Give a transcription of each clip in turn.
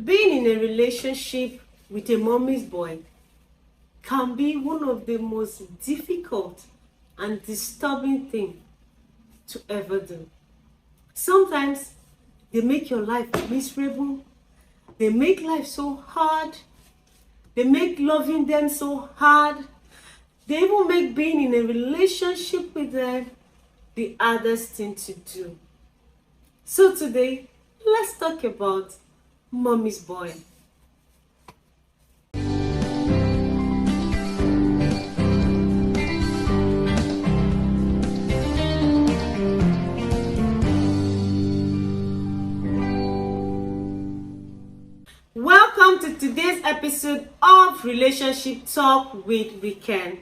Being in a relationship with a mommy's boy can be one of the most difficult and disturbing things to ever do. Sometimes they make your life miserable, they make life so hard, they make loving them so hard, they even make being in a relationship with them the hardest thing to do. So today, let's talk about mommy's boy. Welcome to today's episode of Relationship Talk with Weekend.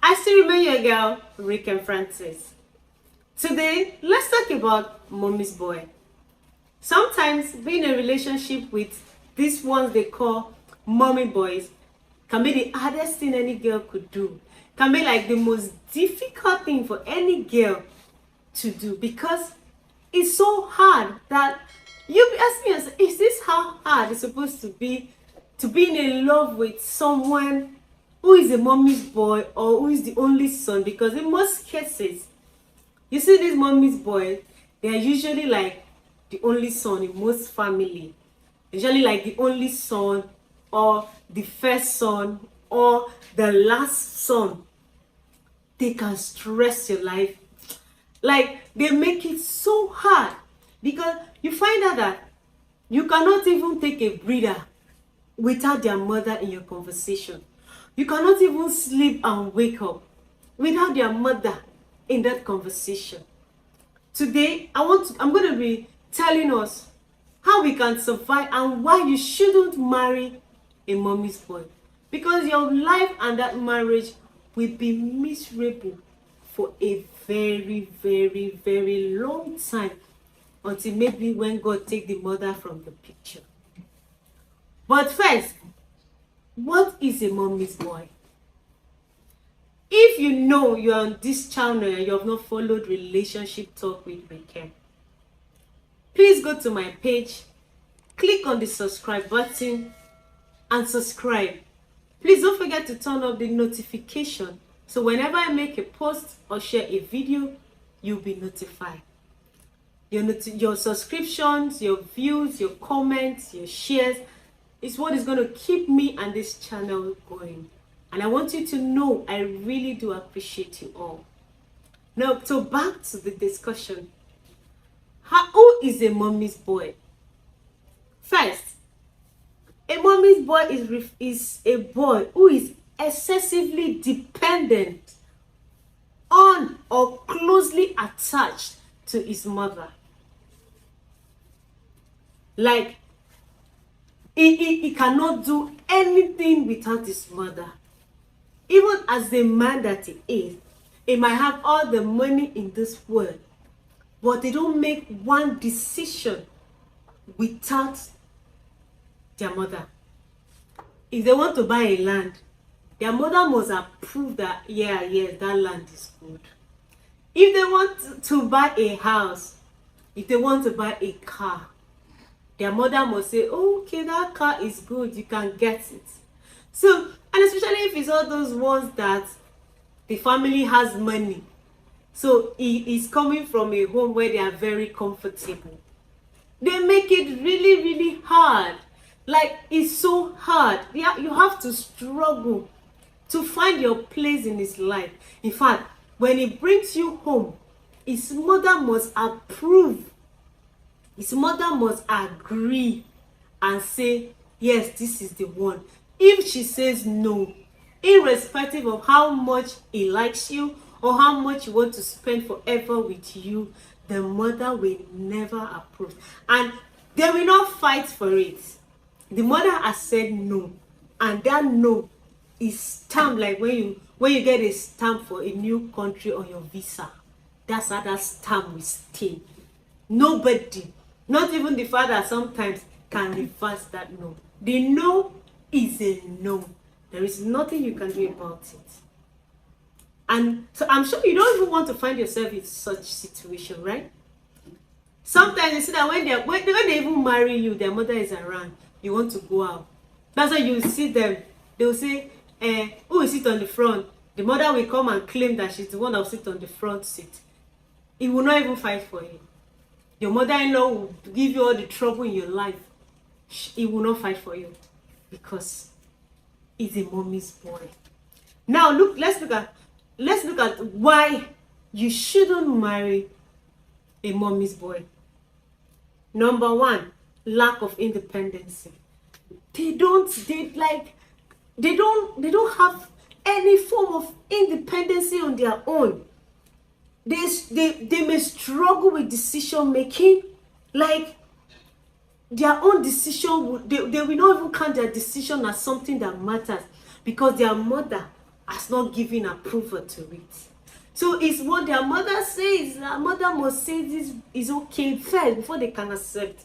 I still remain your girl, Rick Francis. Today, let's talk about mommy's boy. Sometimes being in a relationship with these ones they call mommy boys can be the hardest thing any girl could do. Can be like the most difficult thing for any girl to do because it's so hard that you'll be asking yourself, is this how hard it's supposed to be in love with someone who is a mommy's boy or who is the only son? Because in most cases, you see these mommy's boys, they are usually like the only son in most family. Usually like the only son or the first son or the last son. They can stress your life. Like they make it so hard because you find out that you cannot even take a breather without their mother in your conversation. You cannot even sleep and wake up without their mother in that conversation. Today, I'm going to be telling us how we can survive and why you shouldn't marry a mommy's boy. Because your life and that marriage will be miserable for a very, very, very long time until maybe when God take the mother from the picture. But first, what is a mommy's boy? If you know you're on this channel and you have not followed Relationship Talk with Weekend, please go to my page, click on the subscribe button and subscribe. Please don't forget to turn on the notification so whenever I make a post or share a video, you'll be notified. Your subscriptions, your views, your comments, your shares is what is going to keep me and this channel going. And I want you to know I really do appreciate you all. Now, so back to the discussion. Who is a mommy's boy? First, a mommy's boy is a boy who is excessively dependent on or closely attached to his mother. Like, he cannot do anything without his mother. Even as the man that he is, he might have all the money in this world, but they don't make one decision without their mother. If they want to buy a land, their mother must approve that, yes, that land is good. If they want to buy a house, if they want to buy a car, their mother must say, oh, okay, that car is good, you can get it. So, and especially if it's all those ones that the family has money. So he is coming from a home where they are very comfortable. They make it really, really hard. Like, it's so hard. Yeah, you have to struggle to find your place in his life. In fact, when he brings you home, his mother must approve. His mother must agree and say, yes, this is the one. If she says no, irrespective of how much he likes you or how much you want to spend forever with you, the mother will never approve. And they will not fight for it. The mother has said no. And that no is stamped like when you get a stamp for a new country on your visa. That's how that stamp will stay. Nobody, not even the father sometimes, can reverse that no. The no is a no. There is nothing you can do about it. And so I'm sure you don't even want to find yourself in such situation, right? Sometimes you see that when they even marry you, their mother is around. You want to go out. That's why you see them. They will say, who will sit on the front? The mother will come and claim that she's the one that will sit on the front seat. He will not even fight for you. Your mother-in-law will give you all the trouble in your life. He will not fight for you because he's a mommy's boy. Now let's look at why you shouldn't marry a mommy's boy. Number one, lack of independency. They don't have any form of independency on their own. They may struggle with decision making, like their own decision. They will not even count their decision as something that matters because their mother has not given approval to it. So it's what their mother says. Their mother must say this is okay first before they can accept.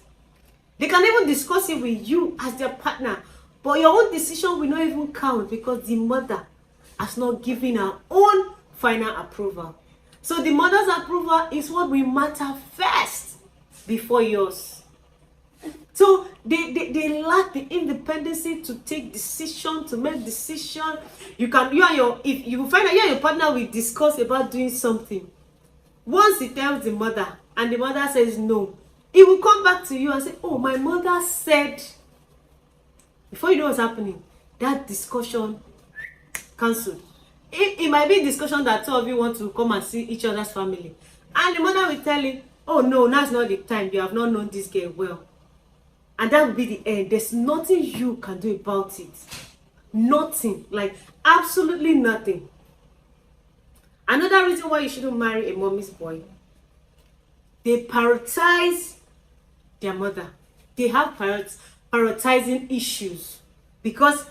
They can even discuss it with you as their partner, but your own decision will not even count because the mother has not given her own final approval. So the mother's approval is what will matter first before yours. So they lack the independency to take decision, to make decision. If you find out you and your partner will discuss about doing something. Once he tells the mother and the mother says no, he will come back to you and say, oh, my mother said. Before you know what's happening, that discussion cancelled. It might be a discussion that two of you want to come and see each other's family. And the mother will tell you, oh no, that's not the time. You have not known this girl well. And that will be the end. There's nothing you can do about it. Nothing. Like, absolutely nothing. Another reason why you shouldn't marry a mommy's boy. They prioritize their mother. They have prioritizing issues. Because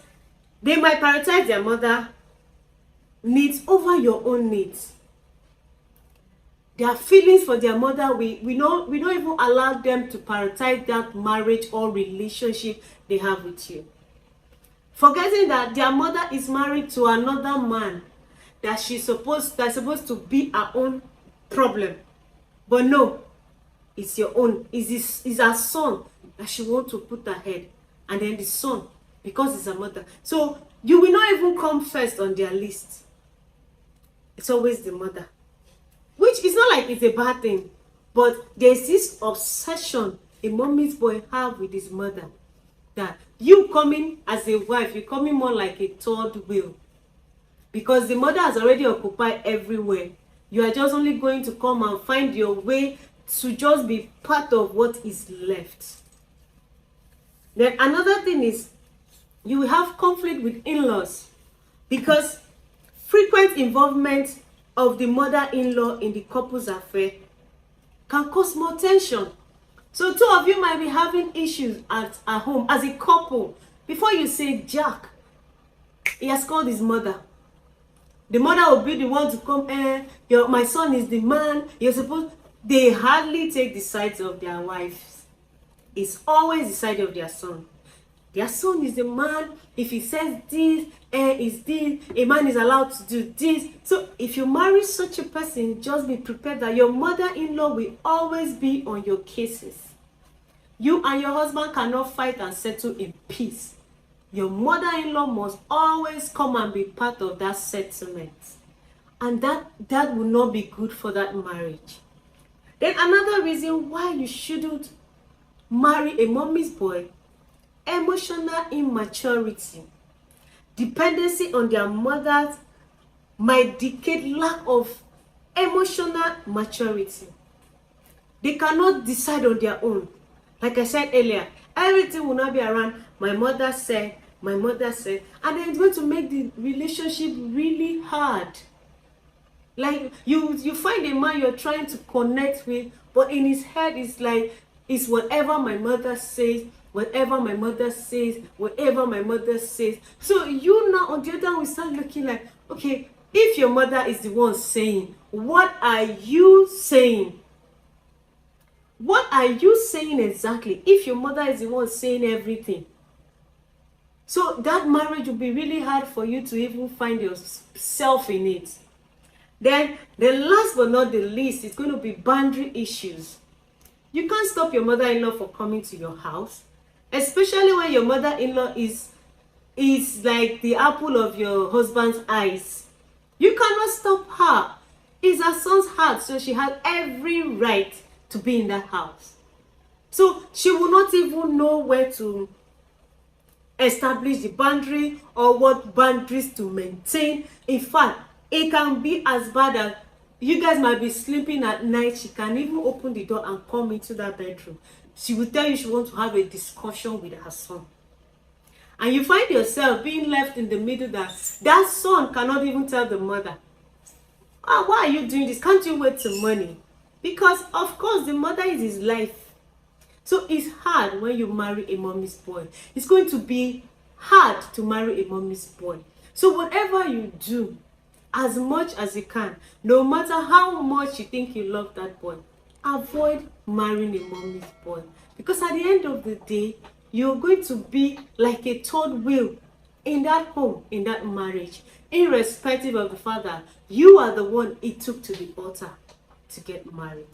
they might prioritize their mother needs over your own needs. Their feelings for their mother, we don't even allow them to prioritize that marriage or relationship they have with you. Forgetting that their mother is married to another man, that's supposed to be her own problem. But no, it's your own. It's her son that she wants to put ahead. And then the son, because it's her mother. So you will not even come first on their list. It's always the mother. Which is not like it's a bad thing. But there's this obsession a mommy's boy have with his mother. That you coming as a wife, you're coming more like a third wheel. Because the mother has already occupied everywhere. You are just only going to come and find your way to just be part of what is left. Then another thing is, you will have conflict with in-laws. Because frequent involvement of the mother-in-law in the couple's affair can cause more tension. So two of you might be having issues at home as a couple. Before you say Jack, he has called his mother. The mother will be the one to come, my son is the man. You're supposed. They hardly take the sides of their wives. It's always the side of their son. Their son is the man. If he says this, is this, a man is allowed to do this. So if you marry such a person, just be prepared that your mother-in-law will always be on your cases. You and your husband cannot fight and settle in peace. Your mother-in-law must always come and be part of that settlement. And that will not be good for that marriage. Then another reason why you shouldn't marry a mommy's boy, emotional immaturity. Dependency on their mothers might dictate lack of emotional maturity. They cannot decide on their own. Like I said earlier, everything will not be around my mother said, and then it's going to make the relationship really hard. Like you find a man you're trying to connect with, but in his head it's whatever my mother says, whatever my mother says, whatever my mother says. So you now on the other hand will start looking like, okay, if your mother is the one saying, what are you saying? What are you saying exactly if your mother is the one saying everything? So that marriage will be really hard for you to even find yourself in it. Then the last but not the least is going to be boundary issues. You can't stop your mother-in-law from coming to your house, especially when your mother-in-law is like the apple of your husband's eyes. You cannot stop her. It's her son's heart, so she has every right to be in that house. So she will not even know where to establish the boundary or what boundaries to maintain. In fact, it can be as bad as you guys might be sleeping at night. She can even open the door and come into that bedroom. She will tell you she wants to have a discussion with her son. And you find yourself being left in the middle that son cannot even tell the mother, why are you doing this? Can't you wait till money? Because of course the mother is his life. So it's hard when you marry a mommy's boy. It's going to be hard to marry a mommy's boy. So whatever you do, as much as you can, no matter how much you think you love that boy, avoid marrying a mommy's boy. Because at the end of the day, you're going to be like a third wheel in that home, in that marriage. Irrespective of the fact that you are the one it took to the altar to get married.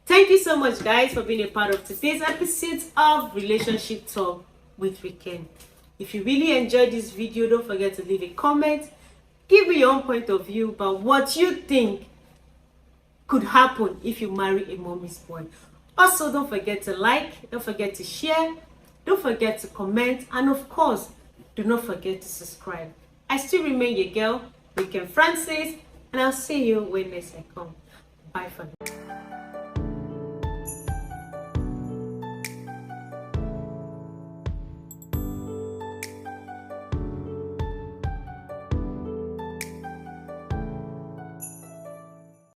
Thank you so much, guys, for being a part of today's episode of Relationship Talk with Weekend. If you really enjoyed this video, don't forget to leave a comment. Give me your own point of view about what you think could happen if you marry a mommy's boy. Also, don't forget to like, don't forget to share, don't forget to comment, and of course, do not forget to subscribe. I still remain your girl, Weekend Francis, and I'll see you when next I come. Bye for now.